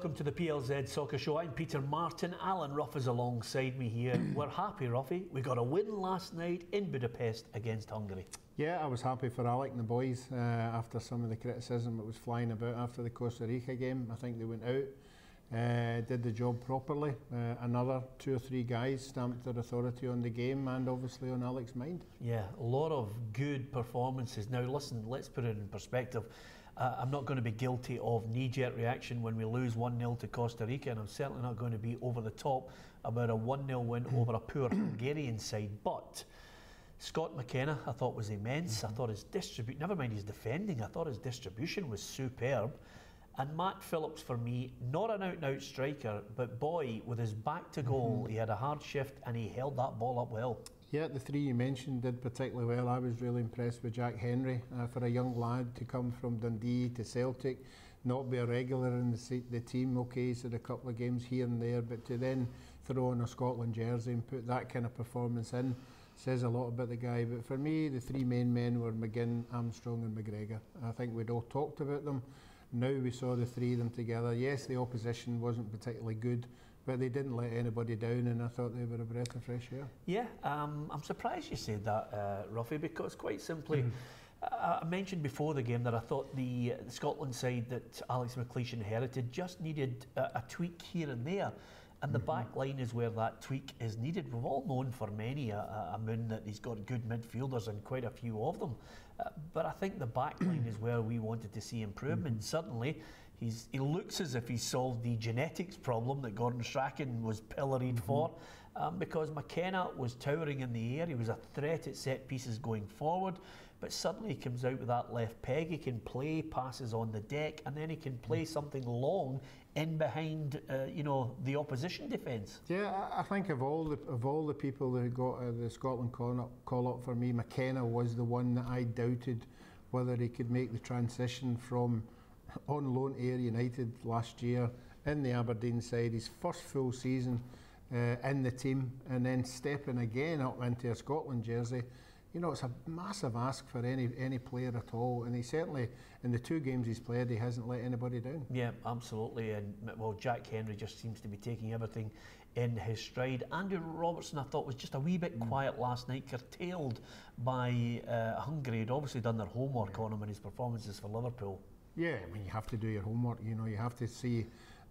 Welcome to the PLZ Soccer Show. I'm Peter Martin. Alan Ruff is alongside me here. We're happy, Ruffy. We got a win last night in Budapest against Hungary. Yeah, I was happy for Alec and the boys after some of the criticism that was flying about after the Costa Rica game. I think they went out, did the job properly. Another 2 or 3 guys stamped their authority on the game and obviously on Alec's mind. Yeah, a lot of good performances. Now listen, let's put it in perspective. I'm not going to be guilty of knee-jerk reaction when we lose 1-0 to Costa Rica, and I'm certainly not going to be over the top about a 1-0 win over a poor Hungarian side. But Scott McKenna, I thought, was immense. I thought his distribution, never mind his defending, I thought his distribution was superb. And Matt Phillips, for me, not an out-and-out striker, but boy, with his back to goal, he had a hard shift and he held that ball up well. Yeah, the 3 you mentioned did particularly well. I was really impressed with Jack Henry for a young lad to come from Dundee to Celtic, not be a regular in the team. Okay, he's had a couple of games here and there, but to then throw on a Scotland jersey and put that kind of performance in says a lot about the guy. But for me, the 3 main men were McGinn, Armstrong and McGregor. I think we'd all talked about them. Now we saw the 3 of them together. Yes, the opposition wasn't particularly good, but they didn't let anybody down, and I thought they were a breath of fresh air. Yeah, I'm surprised you said that, Ruffy, because quite simply, I mentioned before the game that I thought the Scotland side that Alex McLeish inherited just needed a tweak here and there. And the back line is where that tweak is needed. We've all known for many a moon that he's got good midfielders and quite a few of them. But I think the back line is where we wanted to see improvement. Suddenly, he looks as if he's solved the genetics problem that Gordon Strachan was pilloried for, because McKenna was towering in the air. He was a threat at set pieces going forward, but suddenly he comes out with that left peg. He can play passes on the deck, and then he can play something long in behind, the opposition defence. Yeah, I think of all the people that got the Scotland call up for me, McKenna was the one that I doubted whether he could make the transition from on loan to Ayr United last year in the Aberdeen side, his first full season in the team, and then stepping again up into a Scotland jersey. You know, it's a massive ask for any player at all, and he certainly, in the 2 games he's played, he hasn't let anybody down. Yeah, absolutely. And well, Jack Henry just seems to be taking everything in his stride. Andrew Robertson, I thought, was just a wee bit quiet last night, curtailed by Hungary. He'd obviously done their homework on him in his performances for Liverpool. Yeah, I mean, you have to do your homework. You know, you have to see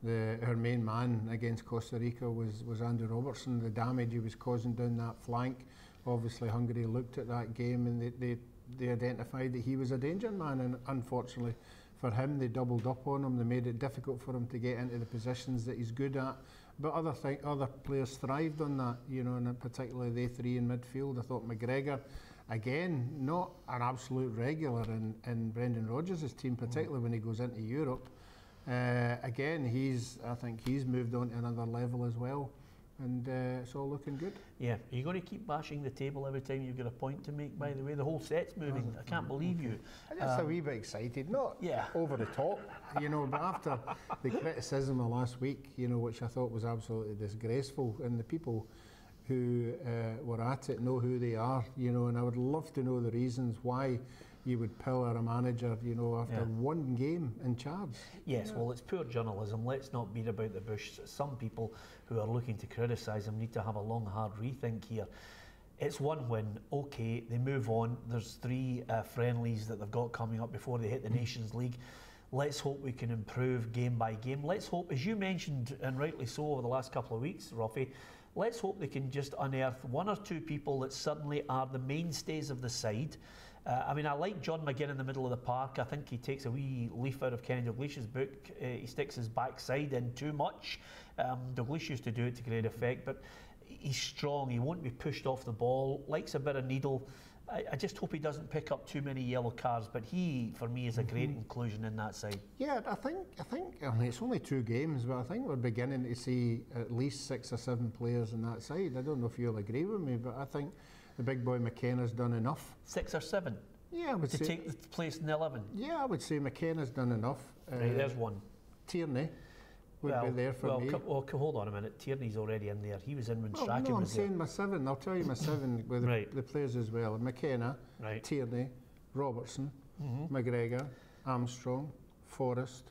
our main man against Costa Rica was Andrew Robertson. The damage he was causing down that flank. Obviously, Hungary looked at that game and they identified that he was a danger man, and unfortunately for him, they doubled up on him. They made it difficult for him to get into the positions that he's good at. But other players thrived on that, you know, and particularly they 3 in midfield. I thought McGregor, again, not an absolute regular in Brendan Rodgers' team, particularly when he goes into Europe. Again, I think he's moved on to another level as well. And it's all looking good. Yeah, are you going to keep bashing the table every time you've got a point to make, by the way? The whole set's moving. I can't believe you. I'm just a wee bit excited, not over the top, you know, but after the criticism of last week, you know, which I thought was absolutely disgraceful, and the people who were at it know who they are, you know, and I would love to know the reasons why you would pillar a manager, you know, after 1 game in charge. Yes, well, it's poor journalism. Let's not beat about the bush. Some people who are looking to criticise him need to have a long, hard rethink here. It's 1 win, okay, they move on. There's 3 friendlies that they've got coming up before they hit the Nations League. Let's hope we can improve game by game. Let's hope, as you mentioned, and rightly so over the last couple of weeks, Ruffy, let's hope they can just unearth 1 or 2 people that suddenly are the mainstays of the side. I mean, I like John McGinn in the middle of the park. I think he takes a wee leaf out of Kenny Dalglish's book. He sticks his backside in too much. Dalglish used to do it to great effect, but he's strong. He won't be pushed off the ball. Likes a bit of needle. I just hope he doesn't pick up too many yellow cards, but he, for me, is a great inclusion in that side. Yeah, I think. I mean, it's only 2 games, but I think we're beginning to see at least 6 or 7 players in that side. I don't know if you'll agree with me, but I think the big boy McKenna's done enough. 6 or 7? Yeah, I would say. To take the place in the 11? Yeah, I would say McKenna's done enough. Right, there's 1. Tierney would be there for me. Well, hold on a minute. Tierney's already in there. He was in when Strachan was there. No, I'm saying my 7. I'll tell you my 7 with the players as well. McKenna, Tierney, Robertson, McGregor, Armstrong, Forrest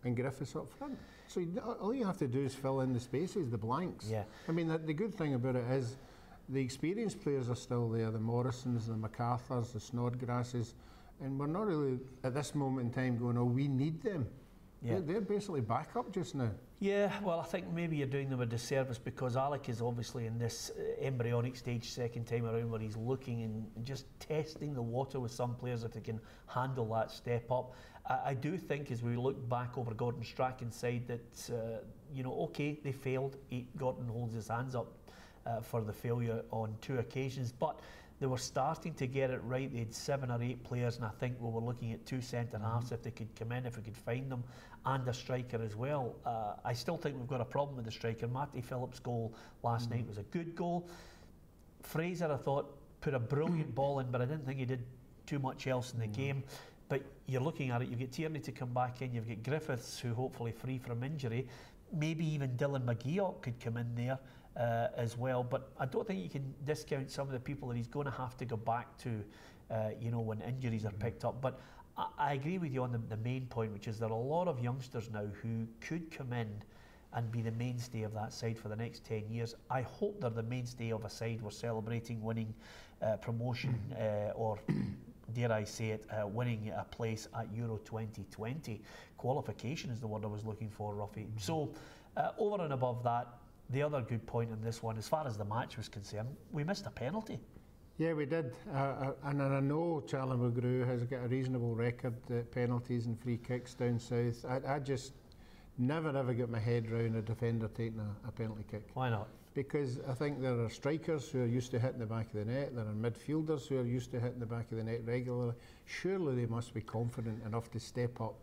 and Griffiths up front. So all you have to do is fill in the spaces, the blanks. Yeah. I mean, the good thing about it is the experienced players are still there, the Morrisons, the MacArthurs, the Snodgrasses, and we're not really at this moment in time going, oh, we need them. Yeah. They're basically backup just now. Yeah, well, I think maybe you're doing them a disservice because Alec is obviously in this embryonic stage second time around where he's looking and just testing the water with some players if they can handle that step up. I do think as we look back over Gordon Strachan's side that, okay, they failed. Gordon holds his hands up for the failure on 2 occasions, but they were starting to get it right. They had 7 or 8 players, and I think we were looking at 2 centre-halves if they could come in, if we could find them, and a striker as well. I still think we've got a problem with the striker. Matty Phillips' goal last night was a good goal. Fraser, I thought, put a brilliant ball in, but I didn't think he did too much else in the game. But you're looking at it, you've got Tierney to come back in, you've got Griffiths, who hopefully free from injury. Maybe even Dylan McGeoch could come in there as well. But I don't think you can discount some of the people that he's going to have to go back to, when injuries are picked up. But I agree with you on the main point, which is there are a lot of youngsters now who could come in and be the mainstay of that side for the next 10 years. I hope they're the mainstay of a side we're celebrating winning promotion or dare I say it, winning a place at Euro 2020. Qualification is the word I was looking for, Ruffy. So over and above that, the other good point in this one, as far as the match was concerned, we missed a penalty. Yeah, we did. And I know Charlie McGrew has got a reasonable record at penalties and free kicks down south. I just never ever get my head round a defender taking a penalty kick. Why not? Because I think there are strikers who are used to hitting the back of the net, there are midfielders who are used to hitting the back of the net regularly. Surely they must be confident enough to step up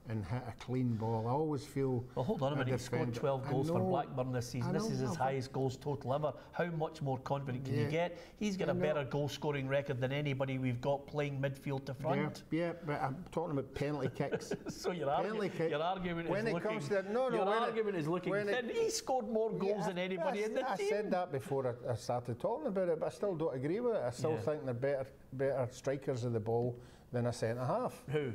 and hit a clean ball. I always feel... Well, hold on a minute, he scored 12 goals for Blackburn this season. This is his highest goals total ever. How much more confident can you get? He's got a better goal scoring record than anybody we've got playing midfield to front. Yeah, but I'm talking about penalty kicks. So your argument is looking thin. He scored more goals than anybody in the team. I said that before I started talking about it, but I still don't agree with it. I still think they're better strikers of the ball than a centre-half. Who?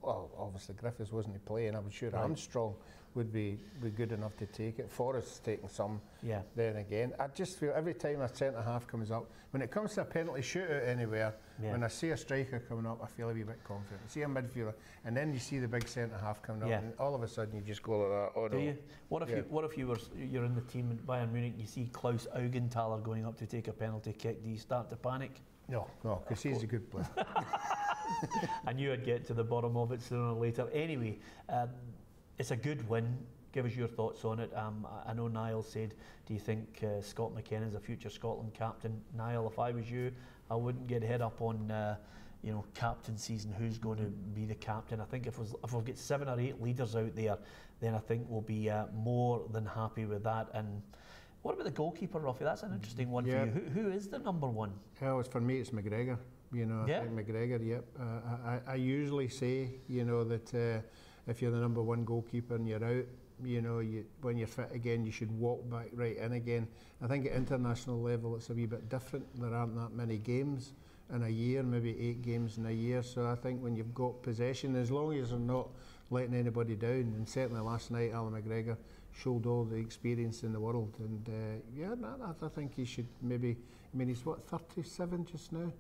Well, obviously Griffiths wasn't playing. I'm sure Armstrong would be good enough to take it. Forrest's taking some then again. I just feel every time a centre-half comes up, when it comes to a penalty shootout anywhere, when I see a striker coming up, I feel a wee bit confident. I see a midfielder, and then you see the big centre-half coming up, and all of a sudden you just go like that. Oh, do you? What if you're in the team at Bayern Munich, you see Klaus Augenthaler going up to take a penalty kick? Do you start to panic? No, because he's a good player. I knew I'd get to the bottom of it sooner or later. Anyway, it's a good win. Give us your thoughts on it. I know Niall said, do you think Scott McKennan's a future Scotland captain? Niall, if I was you, I wouldn't get head up on captain season, who's going to be the captain. I think if we've got 7 or 8 leaders out there, then I think we'll be more than happy with that. And what about the goalkeeper, Ruffy? That's an interesting one for you. Who is the number one? Well, for me, it's McGregor. I think McGregor, I usually say, that if you're the number one goalkeeper and you're out, when you're fit again, you should walk back right in again. I think at international level, it's a wee bit different. There aren't that many games in a year, maybe 8 games in a year. So I think when you've got possession, as long as you're not letting anybody down, and certainly last night, Alan McGregor showed all the experience in the world. And I think he should maybe, he's 37 just now?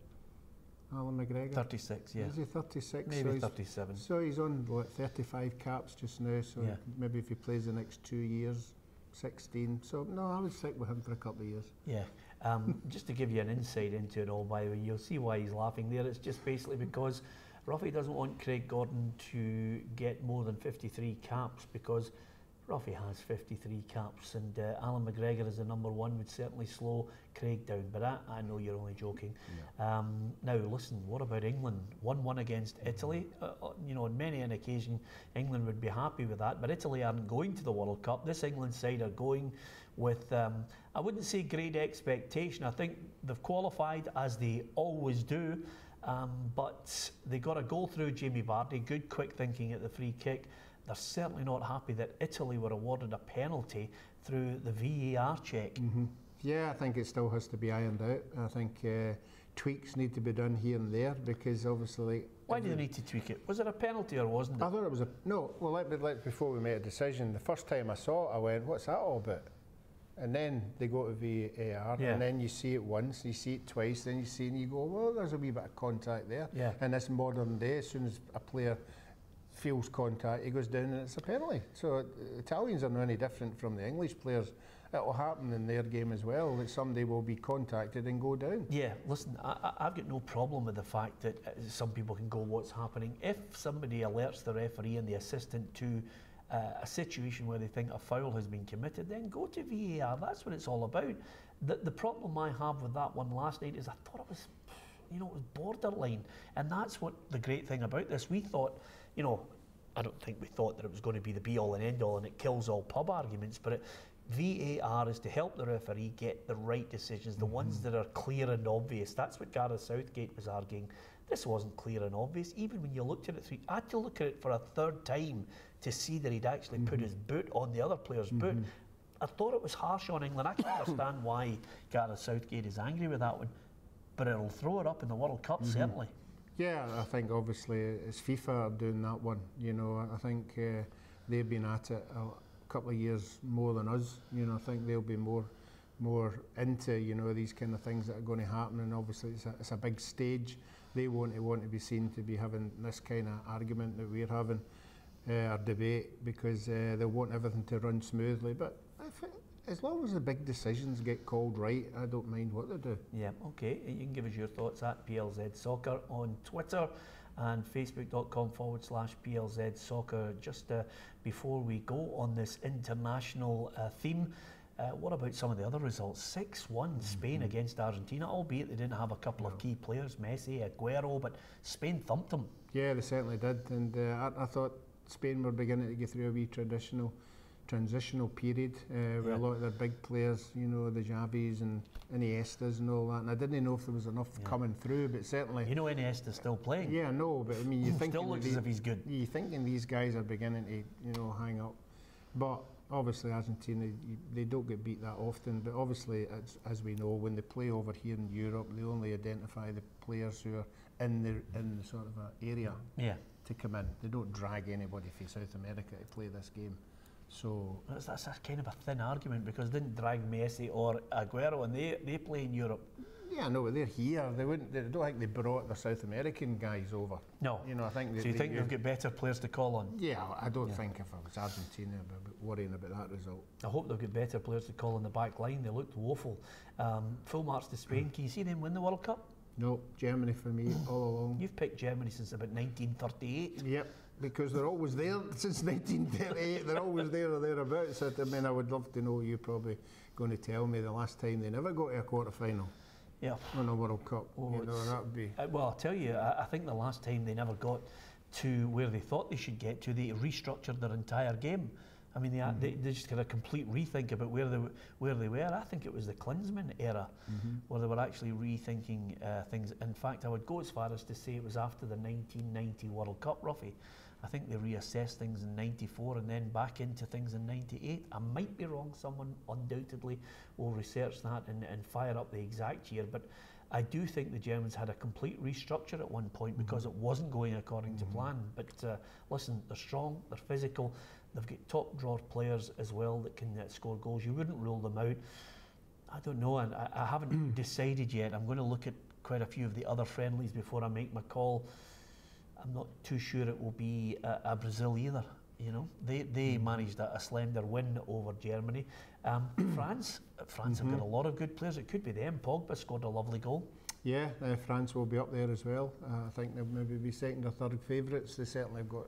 Alan McGregor? 36, yeah. Is he 36? Maybe 37. So he's on 35 caps just now, so maybe if he plays the next 2 years, 16. So no, I would stick with him for a couple of years. Yeah. Just to give you an insight into it all, by the way, you'll see why he's laughing there. It's just basically because Ruffy doesn't want Craig Gordon to get more than 53 caps, because Ruffy has 53 caps, and Alan McGregor as the number one would certainly slow Craig down, but I know you're only joking. Yeah. Now listen, what about England? 1-1 against Italy. On many an occasion England would be happy with that, but Italy aren't going to the World Cup. This England side are going with, I wouldn't say great expectation. I think they've qualified as they always do, but they got a goal through Jamie Vardy, good quick thinking at the free kick. They're certainly not happy that Italy were awarded a penalty through the VAR check. Yeah, I think it still has to be ironed out. I think tweaks need to be done here and there, because obviously... Why do they need to tweak it? Was it a penalty or wasn't it? I thought it was a... No, well, before we made a decision, the first time I saw it, I went, what's that all about? And then they go to VAR, and then you see it once, you see it twice, then you see it and you go, well, there's a wee bit of contact there. Yeah. In this modern day, as soon as a player feels contact, he goes down and it's a penalty. So Italians are not any different from the English players. It will happen in their game as well, that somebody will be contacted and go down. Yeah, listen, I've got no problem with the fact that some people can go, what's happening? If somebody alerts the referee and the assistant to a situation where they think a foul has been committed, then go to VAR. That's what it's all about. The problem I have with that one last night is I thought it was, it was borderline. And that's what the great thing about this. We thought, I don't think we thought that it was going to be the be-all and end-all and it kills all pub arguments, but VAR is to help the referee get the right decisions, the ones that are clear and obvious. That's what Gareth Southgate was arguing. This wasn't clear and obvious. Even when you looked at it, I had to look at it for a third time to see that he'd actually put his boot on the other player's boot. I thought it was harsh on England. I can understand why Gareth Southgate is angry with that one, but it'll throw it up in the World Cup, certainly. Yeah, I think obviously it's FIFA doing that one. I think they've been at it a couple of years more than us. I think they'll be more into these kind of things that are going to happen, and obviously it's a big stage. They want to be seen to be having this kind of argument that we're having, or debate, because they want everything to run smoothly. But as long as the big decisions get called right, I don't mind what they do. Yeah, okay. You can give us your thoughts at PLZ Soccer on Twitter and facebook.com/PLZ Soccer. Just before we go on this international theme, what about some of the other results? 6-1 Spain against Argentina, albeit they didn't have a couple of key players, Messi, Aguero, but Spain thumped them. Yeah, they certainly did, and I thought Spain were beginning to get through a wee transitional period with a lot of their big players, the Xavis and Iniestas and all that, and I didn't know if there was enough coming through, but certainly... Iniesta's still playing. Yeah, no, but I mean, you think... Still looks as if he's good. You're thinking these guys are beginning to, hang up. But obviously Argentina, they don't get beat that often, but obviously, as we know, when they play over here in Europe, they only identify the players who are in the sort of area to come in. They don't drag anybody from South America to play this game. So that's a kind of a thin argument, because they didn't drag Messi or Aguero, and they play in Europe. Yeah, no, but they're here. I don't think they brought the South American guys over. No. I think. So you think they've got better players to call on? Yeah, I don't think if I was Argentina, I'd be worrying about that result. I hope they've got better players to call on the back line. They looked woeful. Full marks to Spain. Can you see them win the World Cup? No, Germany for me all along. You've picked Germany since about 1938. Yep. Because they're always there since 1938. They're always there or thereabouts. I mean, I would love to know, you're probably going to tell me the last time they never got to a quarter-final. Yeah. On a World Cup. Oh, that would be... Well, I'll tell you, I think the last time they never got to where they thought they should get to, they restructured their entire game. I mean, they just had a complete rethink about where they were. I think it was the Klinsmann era where they were actually rethinking things. In fact, I would go as far as to say it was after the 1990 World Cup, Ruffy. I think they reassessed things in 94 and then back into things in 98. I might be wrong. Someone undoubtedly will research that and fire up the exact year. But I do think the Germans had a complete restructure at one point because it wasn't going according to plan. But listen, they're strong, they're physical, they've got top draw players as well that can score goals. You wouldn't rule them out. I don't know, and I haven't decided yet. I'm going to look at quite a few of the other friendlies before I make my call. I'm not too sure it will be a Brazil either. They managed a slender win over Germany. France have got a lot of good players. It could be them. Pogba scored a lovely goal. Yeah, France will be up there as well. I think they'll maybe be second or third favourites. They certainly have got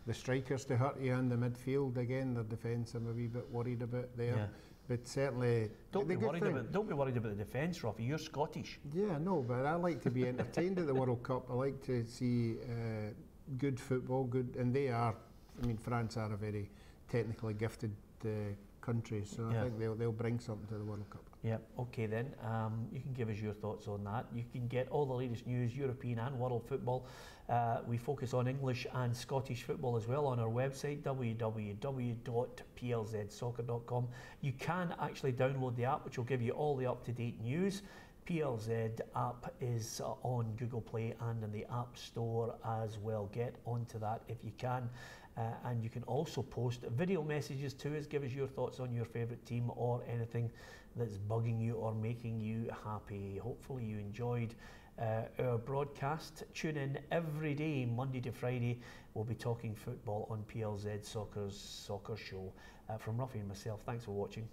the strikers to hurt you in the midfield again. Their defence I'm a wee bit worried about there. Yeah. But certainly... Don't be worried about the defence, Ruffy. You're Scottish. Yeah, no, but I like to be entertained at the World Cup. I like to see good football, and they are... I mean, France are a very technically gifted country, so I think they'll bring something to the World Cup. Yeah, okay then. You can give us your thoughts on that. You can get all the latest news, European and world football. We focus on English and Scottish football as well on our website, www.plzsoccer.com. You can actually download the app, which will give you all the up-to-date news. PLZ app is on Google Play and in the App Store as well. Get onto that if you can. And you can also post video messages to us. Give us your thoughts on your favourite team or anything that's bugging you or making you happy. Hopefully you enjoyed our broadcast. Tune in every day, Monday to Friday. We'll be talking football on PLZ Soccer's Soccer Show. From Ruffy and myself, thanks for watching.